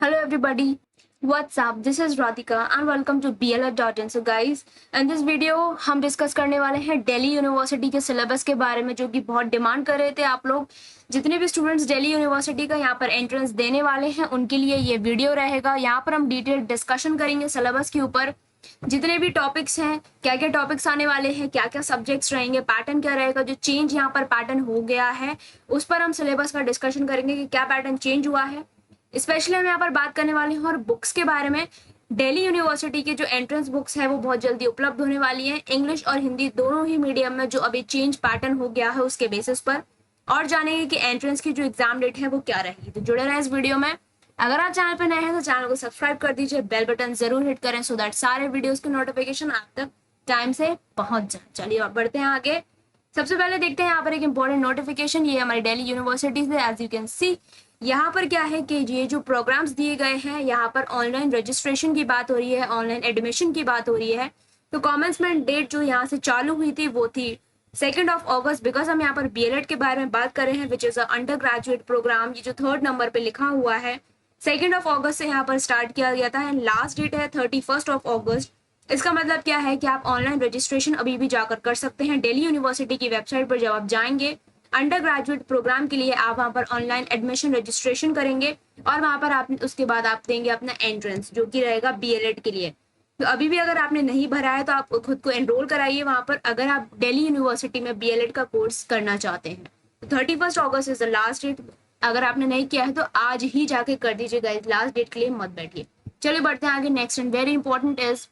Hello everybody, what's up? This is Radhika and welcome to BLR.in. So guys, in this video हम discuss करने वाले हैं Delhi university के syllabus के बारे में, जो कि बहुत डिमांड कर रहे थे आप लोग। जितने भी स्टूडेंट्स दिल्ली यूनिवर्सिटी का यहाँ पर एंट्रेंस देने वाले हैं उनके लिए ये वीडियो रहेगा। यहाँ पर हम डिटेल डिस्कशन करेंगे सिलेबस के ऊपर, जितने भी टॉपिक्स हैं, क्या क्या टॉपिक्स आने वाले हैं, क्या क्या सब्जेक्ट्स रहेंगे, पैटर्न क्या रहेगा, जो चेंज यहाँ पर पैटर्न हो गया है उस पर हम सिलेबस का डिस्कशन करेंगे कि क्या पैटर्न चेंज हुआ है। स्पेशली हम यहाँ पर बात करने वाले हैं और बुक्स के बारे में। दिल्ली यूनिवर्सिटी की जो एंट्रेंस बुक्स है वो बहुत जल्दी उपलब्ध होने वाली हैं, इंग्लिश और हिंदी दोनों ही मीडियम में, जो अभी चेंज पैटर्न हो गया है उसके बेसिस पर। और जानेंगे कि एंट्रेंस की जो एग्जाम डेट है वो क्या रहेगी। तो जुड़े रहे इस वीडियो में। अगर आप चैनल पर नए हैं तो चैनल को सब्सक्राइब कर दीजिए, बेल बटन जरूर हिट करें सो दैट सारे वीडियोस के नोटिफिकेशन आप तक टाइम से पहुंच जाए। चलिए और बढ़ते हैं आगे। सबसे पहले देखते हैं यहाँ पर एक इंपॉर्टेंट नोटिफिकेशन, ये हमारी दिल्ली यूनिवर्सिटी से। एज यू कैन सी यहाँ पर क्या है कि ये जो प्रोग्राम्स दिए गए हैं, यहाँ पर ऑनलाइन रजिस्ट्रेशन की बात हो रही है, ऑनलाइन एडमिशन की बात हो रही है। तो कॉमेंसमेंट डेट जो यहाँ से चालू हुई थी वो थी 2 अगस्त। बिकॉज हम यहाँ पर बीएलएड के बारे में बात कर रहे हैं, which is a undergraduate programme. ये जो 3rd नंबर पे लिखा हुआ है 2 अगस्त से यहाँ पर स्टार्ट किया गया था, एंड लास्ट डेट है 31 अगस्त। इसका मतलब क्या है कि आप ऑनलाइन रजिस्ट्रेशन अभी भी जाकर कर सकते हैं। दिल्ली यूनिवर्सिटी की वेबसाइट पर जब आप जाएंगे अंडर ग्रेजुएट प्रोग्राम के लिए, आप वहां पर ऑनलाइन एडमिशन रजिस्ट्रेशन करेंगे और वहां पर आप उसके बाद आप देंगे अपना एंट्रेंस, जो कि रहेगा बीएलएड के लिए। तो अभी भी अगर आपने नहीं भरा है तो आप खुद को एनरोल कराइए वहां पर, अगर आप दिल्ली यूनिवर्सिटी में बीएलएड का कोर्स करना चाहते हैं। तो 31 अगस्त इज द लास्ट डेट। अगर आपने नहीं किया है तो आज ही जाके कर दीजिएगा, इस लास्ट डेट के लिए मत बैठिए। चलिए बढ़ते हैं आगे। Next and very important is,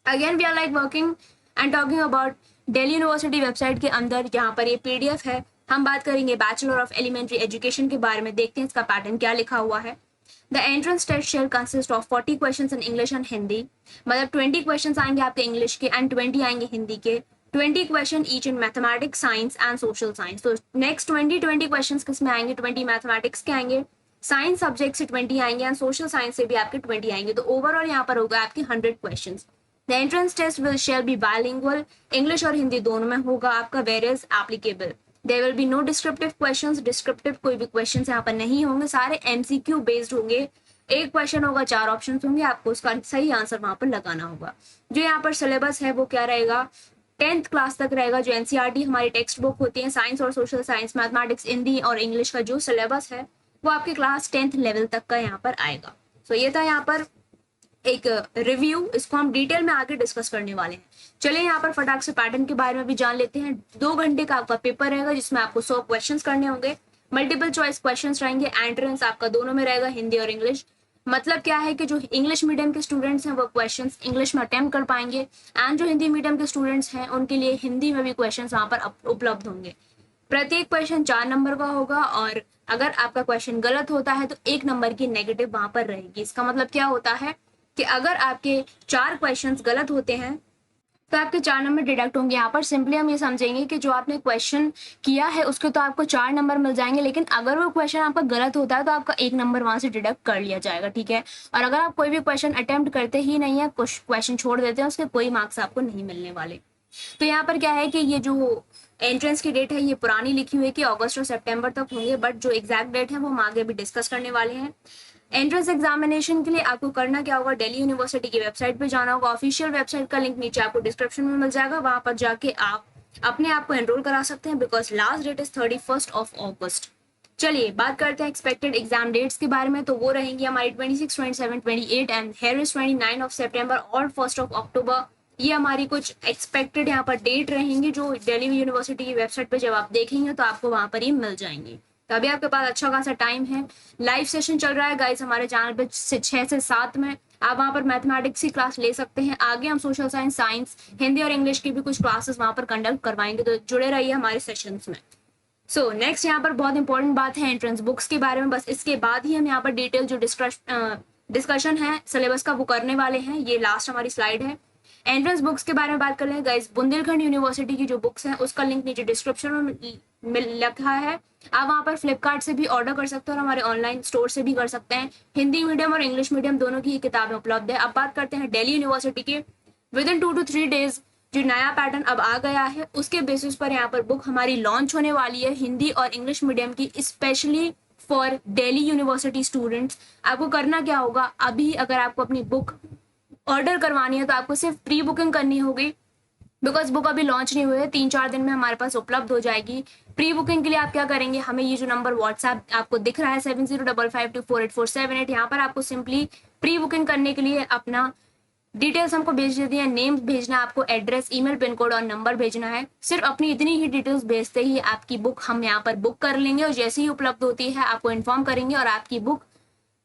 again we are like working and talking about Delhi University website के अंदर। यहाँ पर ये पीडीएफ है। हम बात करेंगे बैचलर ऑफ एलिमेंट्री एजुकेशन के बारे में। देखते हैं इसका पैटर्न क्या लिखा हुआ है। The entrance test shall consist of 40 questions in English and Hindi. मतलब 20 क्वेश्चंस आएंगे आपके इंग्लिश के एंड 20 आएंगे हिंदी के। 20 question each in mathematics, science and social science. तो नेक्स्ट 20 क्वेश्चंस किस में आएंगे? 20 मैथमेटिक्स के आएंगे, साइंस सब्जेक्ट से 20 आएंगे एंड सोशल साइंस से भी आपके 20 आएंगे। तो ओवरऑल यहाँ पर होगा आपके 100 question. The entrance test will shall be bilingual, English और हिंदी दोनों में होगा आपका। Where is applicable, there will be no descriptive questions. Descriptive कोई भी क्वेश्चंस यहाँ पर नहीं होंगे, सारे एमसीक्यू बेस्ड होंगे। एक क्वेश्चन होगा, 4 ऑप्शंस होंगे, आपको उसका सही आंसर वहां पर लगाना होगा। जो यहाँ पर सिलेबस है वो क्या रहेगा? 10th क्लास तक रहेगा। जो एनसीईआरटी हमारी टेक्स्ट बुक होती है, साइंस और सोशल साइंस, मैथमेटिक्स, हिंदी और इंग्लिश का जो सिलेबस है वो आपके क्लास 10th लेवल तक का यहाँ पर आएगा। सो ये था यहाँ पर एक रिव्यू, इसको हम डिटेल में आगे डिस्कस करने वाले हैं। चलिए यहाँ पर फटाक से पैटर्न के बारे में भी जान लेते हैं। 2 घंटे का आपका पेपर रहेगा जिसमें आपको 100 क्वेश्चंस करने होंगे। मल्टीपल चॉइस क्वेश्चंस रहेंगे। एंट्रेंस आपका दोनों में रहेगा, हिंदी और इंग्लिश। मतलब क्या है कि जो इंग्लिश मीडियम के स्टूडेंट्स हैं वो क्वेश्चंस इंग्लिश में अटेम्प्ट कर पाएंगे, एंड जो हिंदी मीडियम के स्टूडेंट्स हैं उनके लिए हिंदी में भी क्वेश्चंस वहां पर उपलब्ध होंगे। प्रत्येक क्वेश्चन 4 नंबर का होगा, और अगर आपका क्वेश्चन गलत होता है तो 1 नंबर की नेगेटिव वहां पर रहेगी। इसका मतलब क्या होता है कि अगर आपके 4 क्वेश्चंस गलत होते हैं तो आपके 4 नंबर डिडक्ट होंगे। यहाँ पर सिंपली हम ये समझेंगे कि जो आपने क्वेश्चन किया है उसके तो आपको 4 नंबर मिल जाएंगे, लेकिन अगर वो क्वेश्चन आपका गलत होता है तो आपका 1 नंबर वहां से डिडक्ट कर लिया जाएगा, ठीक है। और अगर आप कोई भी क्वेश्चन अटेम्प्ट करते ही नहीं है, कुछ क्वेश्चन छोड़ देते हैं, उसके कोई मार्क्स आपको नहीं मिलने वाले। तो यहाँ पर क्या है कि ये जो एंट्रेंस की डेट है ये पुरानी लिखी हुई है कि अगस्त और सितंबर तक होंगे, बट जो एग्जैक्ट डेट है वो हम आगे भी डिस्कस करने वाले हैं। एंट्रेंस एग्जामिनेशन के लिए आपको करना क्या होगा? दिल्ली यूनिवर्सिटी की वेबसाइट पे जाना होगा। ऑफिशियल वेबसाइट का लिंक नीचे आपको डिस्क्रिप्शन में मिल जाएगा, वहां पर जाके आप अपने आप को एनरोल करा सकते हैं, बिकॉज लास्ट डेट इज 31 अगस्त। चलिए बात करते हैं एक्सपेक्टेड एग्जाम डेट्स के बारे में। तो वो रहेंगी हमारी 26, 27, 28 एंड हेयर इज 29 सितंबर और 1 अक्टूबर। ये हमारी कुछ एक्सपेक्टेड यहाँ पर डेट रहेंगी, जो दिल्ली यूनिवर्सिटी की वेबसाइट पे जब आप देखेंगे तो आपको वहां पर ही मिल जाएंगी। तो अभी आपके पास अच्छा खासा टाइम है। लाइव सेशन चल रहा है गाइस हमारे चैनल पे 6 से 7 में। आप वहां पर मैथमेटिक्स की क्लास ले सकते हैं। आगे हम सोशल साइंस, साइंस, हिंदी और इंग्लिश की भी कुछ क्लासेस वहां पर कंडक्ट करवाएंगे, तो जुड़े रहिए हमारे सेशंस में। सो नेक्स्ट यहाँ पर बहुत इंपॉर्टेंट बात है एंट्रेंस बुक्स के बारे में। बस इसके बाद ही हम यहाँ पर डिटेल जो डिस्कशन है सिलेबस का वो करने वाले हैं। ये लास्ट हमारी स्लाइड है। एंट्रेंस बुक्स के बारे में बात कर रहे हैं गाइस। बुंदेलखंड यूनिवर्सिटी की जो बुक्स हैं उसका लिंक नीचे डिस्क्रिप्शन में लिखा है। आप वहां पर फ्लिपकार्ट से भी ऑर्डर कर सकते हैं और हमारे ऑनलाइन स्टोर से भी कर सकते हैं। हिंदी मीडियम और इंग्लिश मीडियम दोनों की किताबें उपलब्ध है। अब बात करते हैं दिल्ली यूनिवर्सिटी की। विद इन 2 to 3 डेज जो नया पैटर्न अब आ गया है उसके बेसिस पर यहाँ पर बुक हमारी लॉन्च होने वाली है, हिंदी और इंग्लिश मीडियम की, specially for Delhi university students. आपको करना क्या होगा, अभी अगर आपको अपनी बुक ऑर्डर करवानी है तो आपको सिर्फ प्री बुकिंग करनी होगी, बिकॉज बुक अभी लॉन्च नहीं हुई है, 3-4 दिन में हमारे पास उपलब्ध हो जाएगी। प्री बुकिंग के लिए आप क्या करेंगे, हमें ये जो नंबर व्हाट्सएप आपको दिख रहा है 7055248478, यहाँ पर आपको सिंपली प्री बुकिंग करने के लिए अपना डिटेल्स हमको भेज देती है, नेम भेजना है आपको, एड्रेस, ईमेल, पिन कोड और नंबर भेजना है। सिर्फ अपनी इतनी ही डिटेल्स भेजते ही आपकी बुक हम यहाँ पर बुक कर लेंगे और जैसे ही उपलब्ध होती है आपको इन्फॉर्म करेंगे और आपकी बुक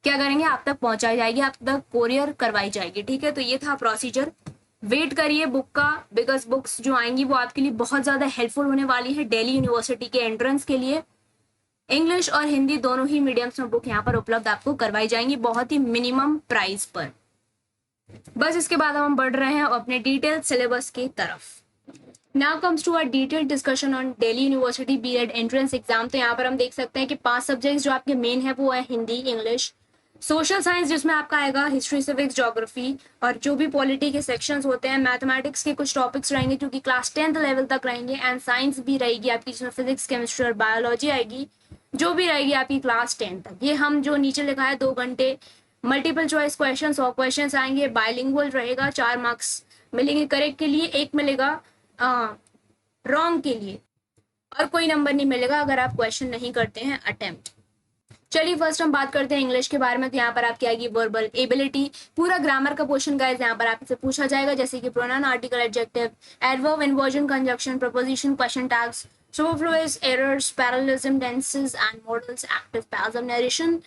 क्या करेंगे, आप तक पहुंचाई जाएगी, आप तक कोरियर करवाई जाएगी। ठीक है, तो ये था प्रोसीजर। वेट करिए बुक का, बिकॉज बुक्स जो आएंगी वो आपके लिए बहुत ज्यादा हेल्पफुल होने वाली है दिल्ली यूनिवर्सिटी के एंट्रेंस के लिए। इंग्लिश और हिंदी दोनों ही मीडियम्स में बुक यहाँ पर उपलब्ध आपको करवाई जाएंगी बहुत ही मिनिमम प्राइस पर। बस इसके बाद हम बढ़ रहे हैं अपने डिटेल सिलेबस की तरफ। Now comes to a detailed discussion on Delhi University BEd entrance exam. तो यहाँ पर हम देख सकते हैं कि 5 सब्जेक्ट्स जो आपके मेन है वो है हिंदी, इंग्लिश, सोशल साइंस जिसमें आपका आएगा हिस्ट्री, सिविक्स, ज्योग्राफी, और जो भी पॉलिटी के सेक्शंस होते हैं, मैथमेटिक्स के कुछ टॉपिक्स रहेंगे क्योंकि क्लास 10th लेवल तक रहेंगे, एंड साइंस भी रहेगी आपकी जिसमें फिजिक्स, केमिस्ट्री और बायोलॉजी आएगी, जो भी रहेगी आपकी क्लास 10 तक। ये हम जो नीचे लिखा है 2 घंटे मल्टीपल चॉइस क्वेश्चन, 100 क्वेश्चन आएंगे, बाइलिंगुअल रहेगा, 4 मार्क्स मिलेंगे करेक्ट के लिए, 1 मिलेगा रॉन्ग के लिए, और कोई नंबर नहीं मिलेगा अगर आप क्वेश्चन नहीं करते हैं अटेम्प्ट। चलिए फर्स्ट हम बात करते हैं इंग्लिश के बारे में। तो यहाँ पर आपकी आएगी वर्बल एबिलिटी, पूरा ग्रामर का क्वेश्चन गाइस यहाँ पर आपसे पूछा जाएगा, जैसे कि pronoun, article, adjective, adverb, inversion, conjunction, preposition, question tags, superfluous, errors, parallelism, tenses and modals, active passive narration,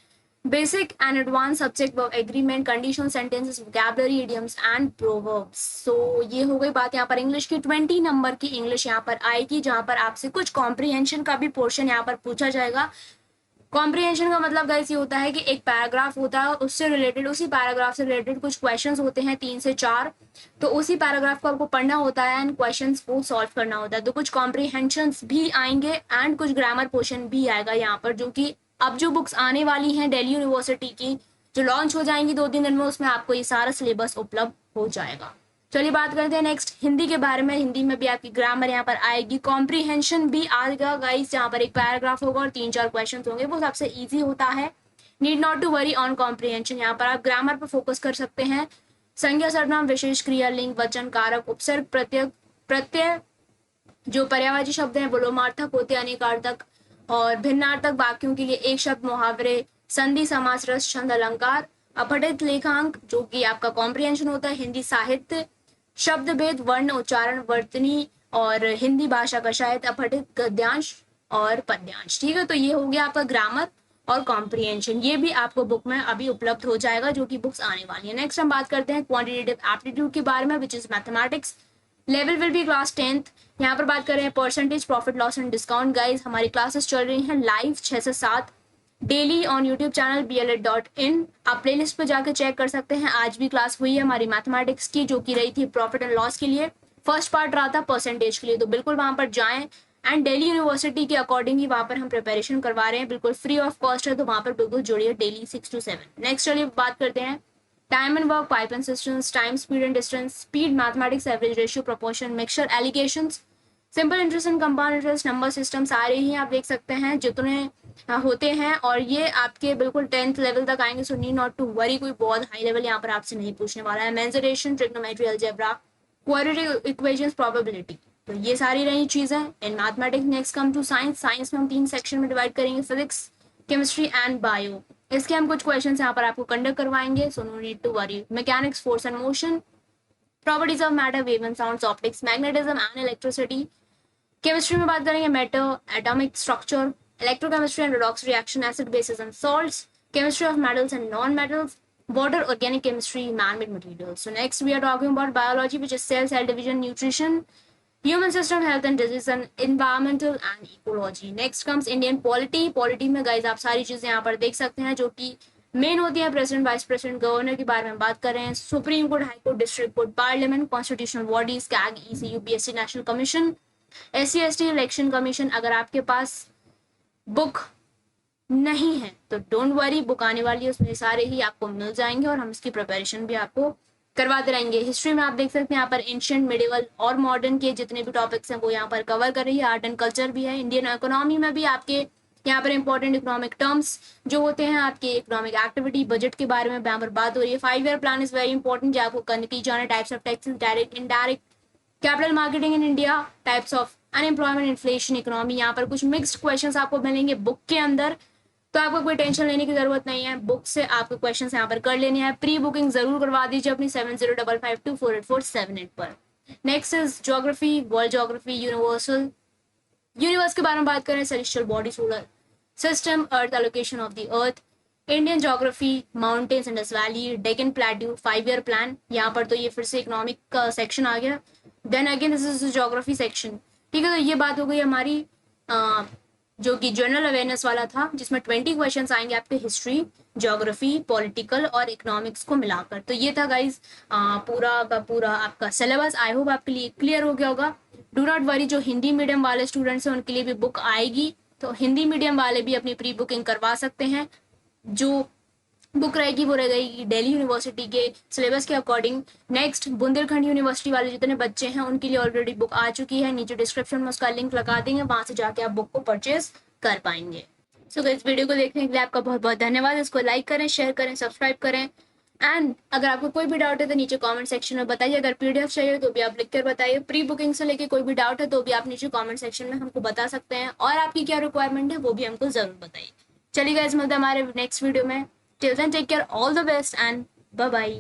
basic and advance subject verb agreement, conditional sentences, vocabulary, idioms and proverbs. So ये हो गई बात यहाँ पर English की। 20 number की English यहाँ पर आएगी, जहाँ पर आपसे कुछ कॉम्प्रिहेंशन का भी पोर्शन यहाँ पर पूछा जाएगा। कॉम्प्रिहेंशन का मतलब गाइस ये होता है कि एक पैराग्राफ होता है, उससे रिलेटेड, उसी पैराग्राफ से रिलेटेड कुछ क्वेश्चंस होते हैं 3 से 4, तो उसी पैराग्राफ को आपको पढ़ना होता है एंड क्वेश्चंस को सॉल्व करना होता है। तो कुछ कॉम्प्रिहेंशंस भी आएंगे एंड कुछ ग्रामर पोर्शन भी आएगा यहाँ पर, जो कि अब जो बुक्स आने वाली हैं दिल्ली यूनिवर्सिटी की, जो लॉन्च हो जाएंगी 2-3 दिन में, उसमें आपको ये सारा सिलेबस उपलब्ध हो जाएगा। चलिए बात करते हैं नेक्स्ट हिंदी के बारे में। हिंदी में भी आपकी ग्रामर यहाँ पर आएगी, कॉम्प्रिहेंशन भी आएगा गाइस, जहाँ पर एक पैराग्राफ होगा और 3-4 क्वेश्चन होंगे, वो सबसे ईजी होता है। Need not to worry on comprehension, यहाँ पर आप ग्रामर पर फोकस कर सकते हैं। संज्ञा, सर्वनाम, विशेष, क्रिया, लिंग, वचन, कारक, उपसर्ग, प्रत्यय, जो पर्यायवाची शब्द हैं, विलोमार्थक होते हैं, अनेकार्थक और भिन्नार्थक वाक्यों के लिए एक शब्द, मुहावरे, संधि, समास, रस, छंद, अलंकार, अपठित लेखांक जो कि आपका कॉम्प्रिहेंशन होता है, हिंदी साहित्य, शब्द भेद, वर्ण, उच्चारण, वर्तनी और हिंदी भाषा का साहित्य, अपठित गद्यांश और पद्यांश। ठीक है, तो ये हो गया आपका ग्रामर और कॉम्प्रिहेंशन। ये भी आपको बुक में अभी उपलब्ध हो जाएगा, जो कि बुक्स आने वाली है। नेक्स्ट हम बात करते हैं क्वांटिटेटिव एप्टीट्यूड के बारे में, which is mathematics. Level will be class 10th। यहाँ पर बात कर रहे हैं percentage, profit, loss and discount. Guys हमारी क्लासेस चल रही हैं लाइव 6 से 7 daily on YouTube channel BLED.in। आप प्लेलिस्ट पर जाकर चेक कर सकते हैं। आज भी क्लास हुई है हमारी मैथमेटिक्स की, जो की रही थी प्रॉफिट एंड लॉस के लिए। फर्स्ट पार्ट रहा था परसेंटेज के लिए, तो बिल्कुल वहां पर जाएं एंड दिल्ली यूनिवर्सिटी के अकॉर्डिंग ही वहां पर हम प्रिपरेशन करवा रहे हैं, बिल्कुल फ्री ऑफ कॉस्ट है, तो वहां पर बिल्कुल जुड़िए डेली 6 to 7। नेक्स्ट चलिए बात करते हैं time and work, pipe and systems, time, speed and distance, speed, mathematics, average ratio, proportion, mixture, allegations, simple interest and compound interest, number system, सारे ही आप देख सकते हैं जितने होते हैं, और ये आपके बिल्कुल 10th लेवल तक आएंगे। So need not to worry, कोई बहुत हाई लेवल यहाँ पर आपसे नहीं पूछने वाला है। Mensuration, trigonometry, algebra, quadratic equations, probability, तो ये सारी रही चीजें in mathematics. Next come to science. Science में हम 3 सेक्शन में डिवाइड करेंगे, फिजिक्स, केमिस्ट्री एंड बायो। इसके हम कुछ क्वेश्चंस यहाँ पर आपको कंडक्ट करवाएंगे, so no need to worry. Mechanics, force and motion, properties of matter, wave and sounds, optics, magnetism and electricity. Chemistry में बात करेंगे matter, atomic structure, electrochemistry and redox reaction, acid, bases and salts, chemistry of metals and non-metals, water, organic chemistry, man-made materials. So next we are talking about biology, which is cell division, nutrition, human system, health and disease, and environmental and ecology. Next comes Indian polity. Polity में guys आप सारी चीजें यहाँ पर देख सकते हैं, जो कि मेन होती है प्रेसिडेंट, वाइस प्रेसिडेंट, गवर्नर के बारे में बात कर रहे हैं, supreme court, high court, district court, parliament, constitutional bodies, CAG, EC, UPSC, national commission, SC/ST election commission. अगर आपके पास बुक नहीं है तो डोंट वरी, बुक आने वाली है, उसमें सारे ही आपको मिल जाएंगे और हम इसकी प्रिपरेशन भी आपको करवाते रहेंगे। हिस्ट्री में आप देख सकते हैं यहाँ पर एंशिएंट, मिडिवल और मॉडर्न के जितने भी टॉपिक्स हैं वो यहाँ पर कवर कर रही है। आर्ट एंड कल्चर भी है। इंडियन इकोनॉमी में भी आपके यहाँ पर इंपॉर्टेंट इकोनॉमिक टर्म्स जो होते हैं आपके इकोनॉमिक एक्टिविटी बजट के बारे में यहाँ पर बात हो रही है। 5 year plan is very important, जो आपको करने की जाना, types of taxes, direct indirect, capital marketing in India, types of unemployment, inflation, economy. यहाँ पर कुछ मिक्स्ड क्वेश्चंस आपको मिलेंगे बुक के अंदर, तो आपको कोई टेंशन लेने की जरूरत नहीं है, बुक से आपको क्वेश्चंस यहाँ पर कर लेने हैं। प्री बुकिंग जरूर करवा दीजिए अपनी 7055248478 पर। Next is geography, world geography, universe के बारे में बात करें, celestial body, solar system, earth, allocation of the earth, Indian geography, mountains, Indus valley, Deccan plateau, 5 year plan. यहाँ पर तो ये फिर से इकोनॉमिक का सेक्शन आ गया। Then again this is geography section, ठीक है। तो ये बात हो गई हमारी जो कि जनरल अवेयरनेस वाला था, जिसमें 20 क्वेश्चंस आएंगे आपके हिस्ट्री, ज्योग्राफी, पॉलिटिकल और इकोनॉमिक्स को मिलाकर। तो ये था गाइज पूरा का पूरा आपका सिलेबस। आई होप आपके लिए क्लियर हो गया होगा। डू नॉट वरी, जो हिंदी मीडियम वाले स्टूडेंट्स हैं उनके लिए भी बुक आएगी, तो हिंदी मीडियम वाले भी अपनी प्री बुकिंग करवा सकते हैं। जो बुक रहेगी वो रहेगी दिल्ली यूनिवर्सिटी के सिलेबस के अकॉर्डिंग। नेक्स्ट बुंदेलखंड यूनिवर्सिटी वाले जितने बच्चे हैं उनके लिए ऑलरेडी बुक आ चुकी है, नीचे डिस्क्रिप्शन में उसका लिंक लगा देंगे, वहां से जाके आप बुक को परचेज कर पाएंगे। सो इस वीडियो को देखने के लिए आपका बहुत बहुत धन्यवाद। इसको लाइक करें, शेयर करें, सब्सक्राइब करें, एंड अगर आपको कोई भी डाउट है तो नीचे कमेंट सेक्शन में बताइए। अगर पीडीएफ चाहिए तो भी आप लिखकर बताइए। प्री बुकिंग से लेके कोई भी डाउट है तो भी आप नीचे कमेंट सेक्शन में हमको बता सकते हैं, और आपकी क्या रिक्वायरमेंट है वो भी हमको जरूर बताइए। चलिए गाइस, मिलते हैं हमारे नेक्स्ट वीडियो में। Till then, take care, all the best, and bye bye.